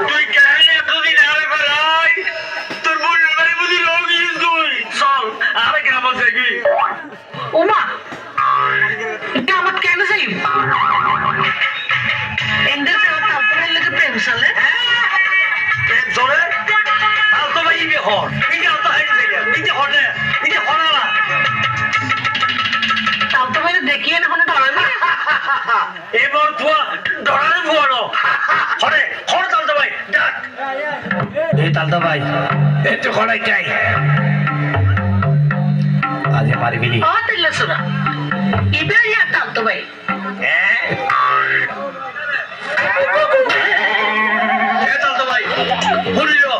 তুই কেন এতদিন আরে বেড়াই তোর বোনের বাড়ি বুঝি লোক তুই চল আরে গ্রাম থেকে ওমা গ্রামত কেন যাই এন্দের তারপরে লাগে প্রেম চলে প্রেম চলে আর তো ভাই ইবে হর ইবে অত হাই যাইয়া ইবে হরে ইবে হরালা তারপরে দেখিয়ে না কোনো ধরে না এবার তুয়া ডরানো বুয়ানো হরে হর তালতো ভাই ডাক এই তালতো ভাই একটু হরাই চাই আজ পারবিনি ও তেল সুরা ইবে ইয়া তালতো ভাই এ তালতো ভাই বলিও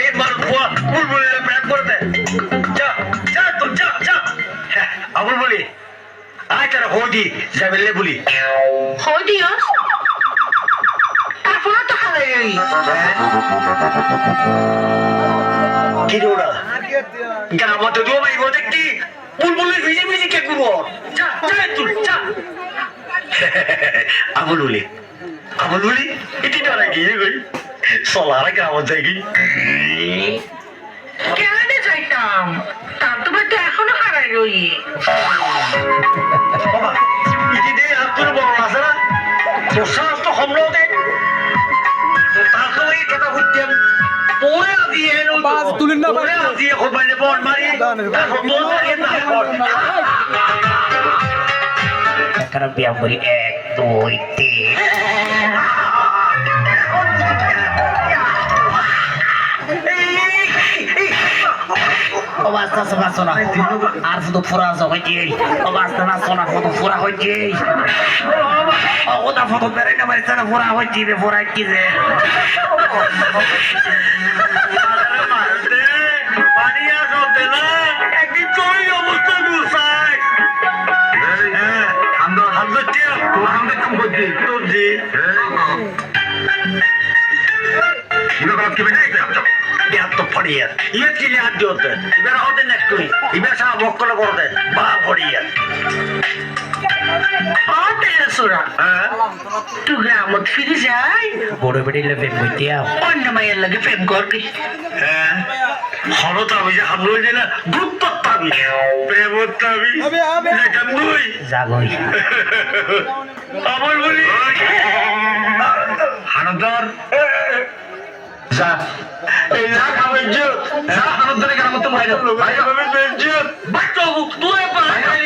এই মার বুয়া বুলবুলিরে প্রেম করে দে যা যা তুই যা যা আবুল বলি আয় তারা হোদি যাবেলে বলি হয় দিও তারপরে তো হারাই কি দৌড়া গ্রামতে দু ভাই বলতে কি বুলবুলের ভিজে ভিজে কে করবো যা যা তুই যা আবুল বলি এটি ডরা গিয়ে গই চলার গ্রামত যাই গই কেন যাইতাম তার তো ভাই তো এখনো হারাই রই বাবা ইতি দে আর তোর বড় আছে না তোর সাহস তো হমরাও দে তার তো এই কথা বুঝতাম পরে দিয়ে এলো বাস তুলেন না, পরে বাস। দিয়ে খোবাইলে বল মারি তারপর মন থাকে না Sekarang biar beri itu. Obasta sama sona, arfu tu pura zo hoji. Obasta na sona foto pura hoji. Oda foto beri na mari sana pura hoji be pura kize. বাড়িয়া সব না একদিন তোরই অবস্থা গুছাই আমরা হামদা টিয়া তোর হামদা কাম করছি তোর জি ইবার কি বেনে বিয়াত তো ফড়িয়া ইয়ে কি লিয়াত দিওতে ইবার হতে নেক্সট তুই ইবার সা বকলে করতে বা ফড়িয়া ও তেল সুরা হ্যাঁ তুই গ্রামত ফিরে যাই Bodoh beri lebih mutia. অন্য মায়ের লাগে প্রেম করবি হ্যাঁ হলো তাবি যে হামলো যে না গুপ্ত তাবি প্রেমত তাবি লেখাম দুই Zagoi. আমার বলি হানদার যা এই যা খাবে জিত যা হানদারে গ্রামত তো বাইরে বাইরে হবে জিত বাচ্চা তুই পাই